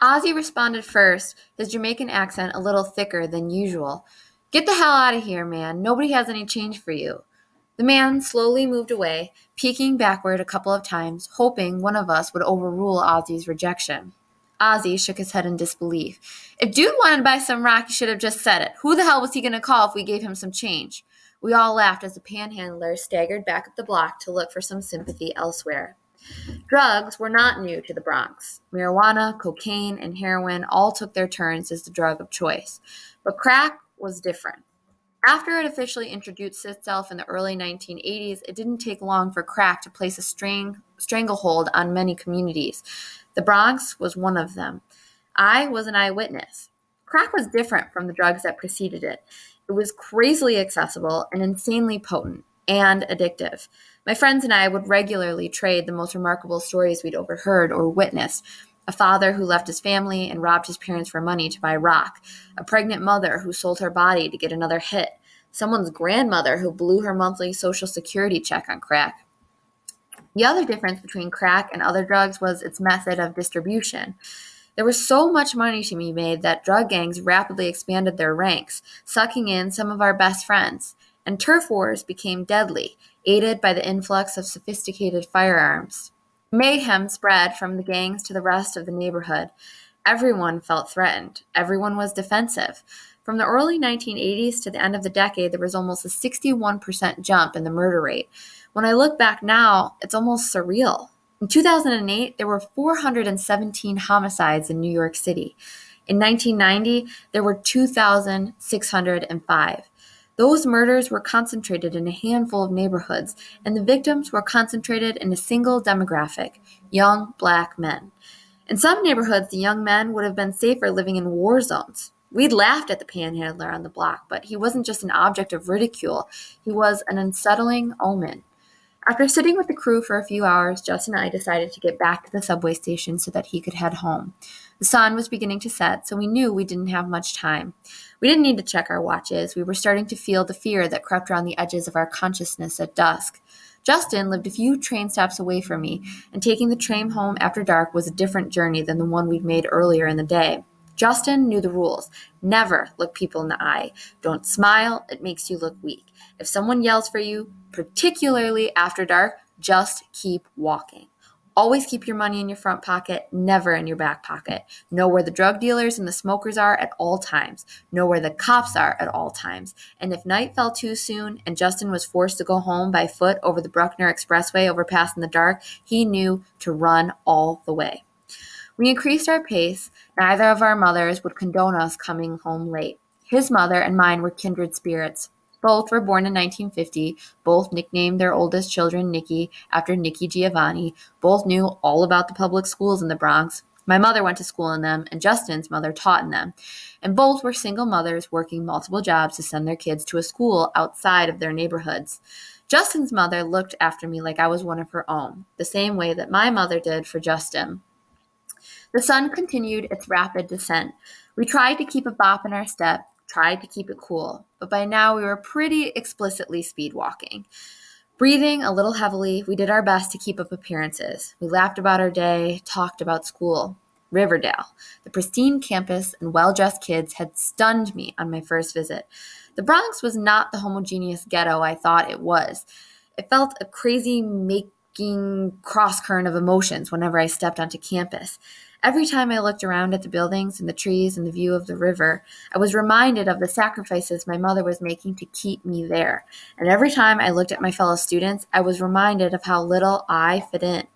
Ozzy responded first, his Jamaican accent a little thicker than usual. Get the hell out of here, man. Nobody has any change for you. The man slowly moved away, peeking backward a couple of times, hoping one of us would overrule Ozzy's rejection. Ozzy shook his head in disbelief. If dude wanted to buy some rock, he should have just said it. Who the hell was he going to call if we gave him some change? We all laughed as the panhandler staggered back up the block to look for some sympathy elsewhere. Drugs were not new to the Bronx. Marijuana, cocaine, and heroin all took their turns as the drug of choice. But crack was different. After it officially introduced itself in the early 1980s, it didn't take long for crack to place a stranglehold on many communities. The Bronx was one of them. I was an eyewitness. Crack was different from the drugs that preceded it. It was crazily accessible and insanely potent and addictive. My friends and I would regularly trade the most remarkable stories we'd overheard or witnessed. A father who left his family and robbed his parents for money to buy rock. A pregnant mother who sold her body to get another hit. Someone's grandmother who blew her monthly Social Security check on crack. The other difference between crack and other drugs was its method of distribution. There was so much money to be made that drug gangs rapidly expanded their ranks, sucking in some of our best friends. And turf wars became deadly, aided by the influx of sophisticated firearms. Mayhem spread from the gangs to the rest of the neighborhood. Everyone felt threatened. Everyone was defensive. From the early 1980s to the end of the decade, there was almost a 61% jump in the murder rate. When I look back now, it's almost surreal. In 2008, there were 417 homicides in New York City. In 1990, there were 2,605. Those murders were concentrated in a handful of neighborhoods, and the victims were concentrated in a single demographic, young black men. In some neighborhoods, the young men would have been safer living in war zones. We'd laughed at the panhandler on the block, but he wasn't just an object of ridicule. He was an unsettling omen. After sitting with the crew for a few hours, Justin and I decided to get back to the subway station so that he could head home. The sun was beginning to set, so we knew we didn't have much time. We didn't need to check our watches. We were starting to feel the fear that crept around the edges of our consciousness at dusk. Justin lived a few train stops away from me, and taking the train home after dark was a different journey than the one we'd made earlier in the day. Justin knew the rules. Never look people in the eye. Don't smile. It makes you look weak. If someone yells for you, particularly after dark, just keep walking. Always keep your money in your front pocket, never in your back pocket. Know where the drug dealers and the smokers are at all times. Know where the cops are at all times. And if night fell too soon and Justin was forced to go home by foot over the Bruckner Expressway overpass in the dark, he knew to run all the way. We increased our pace. Neither of our mothers would condone us coming home late. His mother and mine were kindred spirits. Both were born in 1950. Both nicknamed their oldest children Nikki after Nikki Giovanni. Both knew all about the public schools in the Bronx. My mother went to school in them, and Justin's mother taught in them. And both were single mothers working multiple jobs to send their kids to a school outside of their neighborhoods. Justin's mother looked after me like I was one of her own, the same way that my mother did for Justin. The sun continued its rapid descent. We tried to keep a bop in our step, tried to keep it cool, but by now we were pretty explicitly speed walking. Breathing a little heavily, we did our best to keep up appearances. We laughed about our day, talked about school. Riverdale, the pristine campus and well-dressed kids had stunned me on my first visit. The Bronx was not the homogeneous ghetto I thought it was. It felt a crazy making cross-current of emotions whenever I stepped onto campus. Every time I looked around at the buildings and the trees and the view of the river, I was reminded of the sacrifices my mother was making to keep me there. And every time I looked at my fellow students, I was reminded of how little I fit in.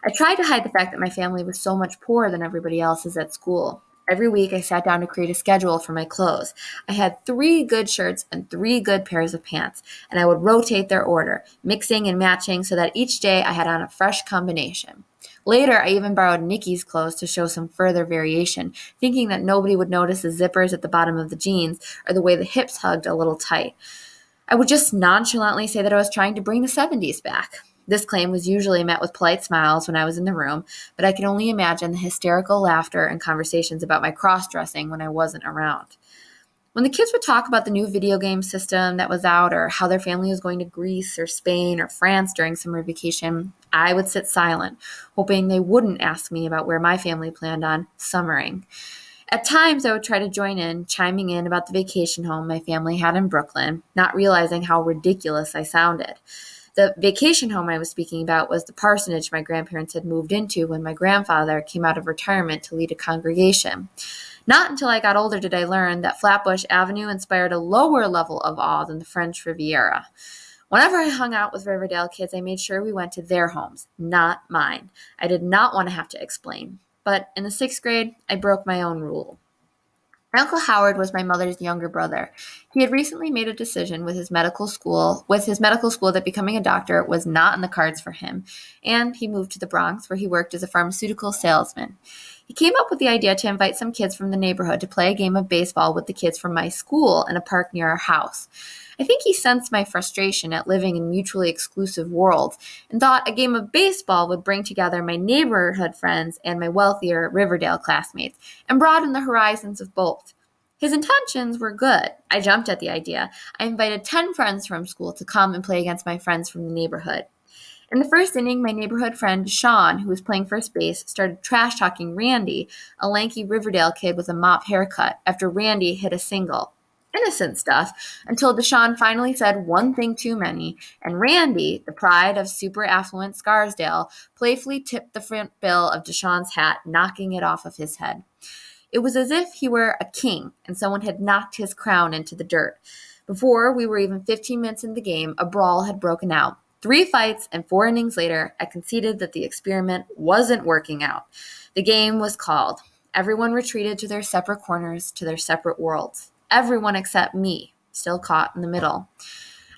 I tried to hide the fact that my family was so much poorer than everybody else's at school. Every week, I sat down to create a schedule for my clothes. I had 3 good shirts and 3 good pairs of pants, and I would rotate their order, mixing and matching so that each day I had on a fresh combination. Later, I even borrowed Nikki's clothes to show some further variation, thinking that nobody would notice the zippers at the bottom of the jeans or the way the hips hugged a little tight. I would just nonchalantly say that I was trying to bring the 70s back. This claim was usually met with polite smiles when I was in the room, but I can only imagine the hysterical laughter and conversations about my cross-dressing when I wasn't around. When the kids would talk about the new video game system that was out or how their family was going to Greece or Spain or France during summer vacation, I would sit silent, hoping they wouldn't ask me about where my family planned on summering. At times, I would try to join in, chiming in about the vacation home my family had in Brooklyn, not realizing how ridiculous I sounded. The vacation home I was speaking about was the parsonage my grandparents had moved into when my grandfather came out of retirement to lead a congregation. Not until I got older did I learn that Flatbush Avenue inspired a lower level of awe than the French Riviera. Whenever I hung out with Riverdale kids, I made sure we went to their homes, not mine. I did not want to have to explain. But in the 6th grade, I broke my own rule. My Uncle Howard was my mother's younger brother. He had recently made a decision with his medical school that becoming a doctor was not in the cards for him, and he moved to the Bronx where he worked as a pharmaceutical salesman. He came up with the idea to invite some kids from the neighborhood to play a game of baseball with the kids from my school in a park near our house. I think he sensed my frustration at living in mutually exclusive worlds and thought a game of baseball would bring together my neighborhood friends and my wealthier Riverdale classmates and broaden the horizons of both. His intentions were good. I jumped at the idea. I invited 10 friends from school to come and play against my friends from the neighborhood. In the first inning, my neighborhood friend Sean, who was playing first base, started trash-talking Randy, a lanky Riverdale kid with a mop haircut, after Randy hit a single. Innocent stuff, until Deshaun finally said one thing too many, and Randy, the pride of super affluent Scarsdale, playfully tipped the front bill of Deshaun's hat, knocking it off of his head. It was as if he were a king and someone had knocked his crown into the dirt. Before we were even 15 minutes in the game, a brawl had broken out. 3 fights and 4 innings later, I conceded that the experiment wasn't working out. The game was called. Everyone retreated to their separate corners, to their separate worlds. Everyone except me, still caught in the middle.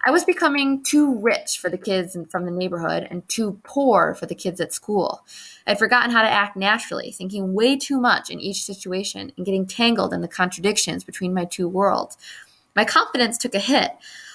I was becoming too rich for the kids from the neighborhood and too poor for the kids at school. I'd forgotten how to act naturally, thinking way too much in each situation and getting tangled in the contradictions between my two worlds. My confidence took a hit.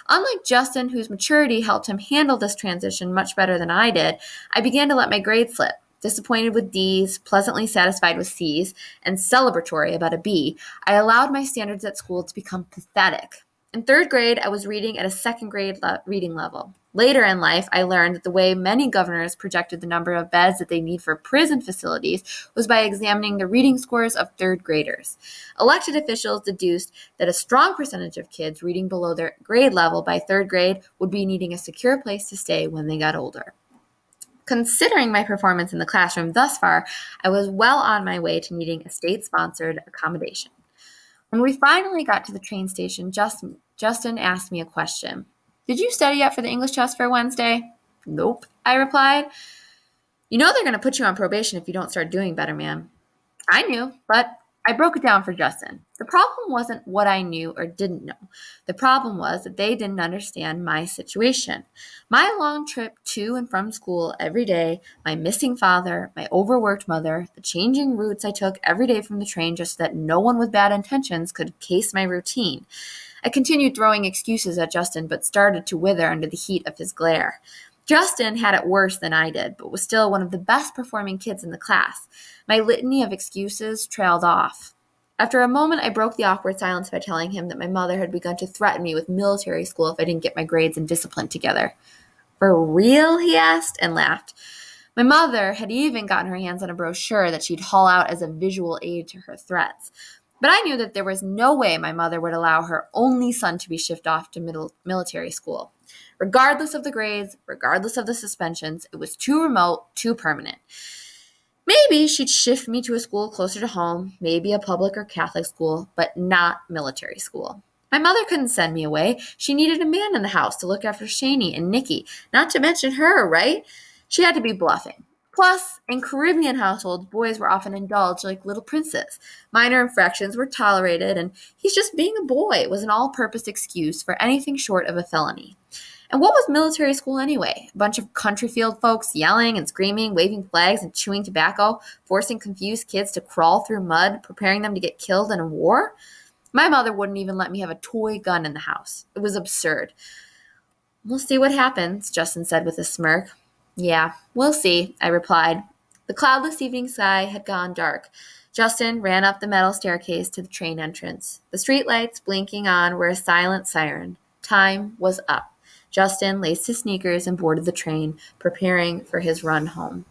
Unlike Justin, whose maturity helped him handle this transition much better than I did, I began to let my grades slip. Disappointed with D's, pleasantly satisfied with C's, and celebratory about a B, I allowed my standards at school to become pathetic. In 3rd grade, I was reading at a 2nd grade reading level. Later in life, I learned that the way many governors projected the number of beds that they need for prison facilities was by examining the reading scores of 3rd graders. Elected officials deduced that a strong percentage of kids reading below their grade level by 3rd grade would be needing a secure place to stay when they got older. Considering my performance in the classroom thus far, I was well on my way to needing a state-sponsored accommodation. When we finally got to the train station, Justin asked me a question. "Did you study up for the English test for Wednesday?" "Nope," I replied. "You know they're going to put you on probation if you don't start doing better, ma'am." I knew, but I broke it down for Justin. The problem wasn't what I knew or didn't know. The problem was that they didn't understand my situation. My long trip to and from school every day, my missing father, my overworked mother, the changing routes I took every day from the train just so that no one with bad intentions could case my routine. I continued throwing excuses at Justin, but started to wither under the heat of his glare. Justin had it worse than I did, but was still one of the best performing kids in the class. My litany of excuses trailed off. After a moment, I broke the awkward silence by telling him that my mother had begun to threaten me with military school if I didn't get my grades and discipline together. "For real?" he asked and laughed. My mother had even gotten her hands on a brochure that she'd haul out as a visual aid to her threats. But I knew that there was no way my mother would allow her only son to be shipped off to military school. Regardless of the grades, regardless of the suspensions, it was too remote, too permanent. Maybe she'd shift me to a school closer to home, maybe a public or Catholic school, but not military school. My mother couldn't send me away. She needed a man in the house to look after Shani and Nikki, not to mention her, right? She had to be bluffing. Plus, in Caribbean households, boys were often indulged like little princes. Minor infractions were tolerated, and he's just being a boy was an all-purpose excuse for anything short of a felony. And what was military school anyway? A bunch of country field folks yelling and screaming, waving flags and chewing tobacco, forcing confused kids to crawl through mud, preparing them to get killed in a war? My mother wouldn't even let me have a toy gun in the house. It was absurd. "We'll see what happens," Justin said with a smirk. "Yeah, we'll see," I replied. The cloudless evening sky had gone dark. Justin ran up the metal staircase to the train entrance. The streetlights blinking on were a silent siren. Time was up. Justin laced his sneakers and boarded the train, preparing for his run home.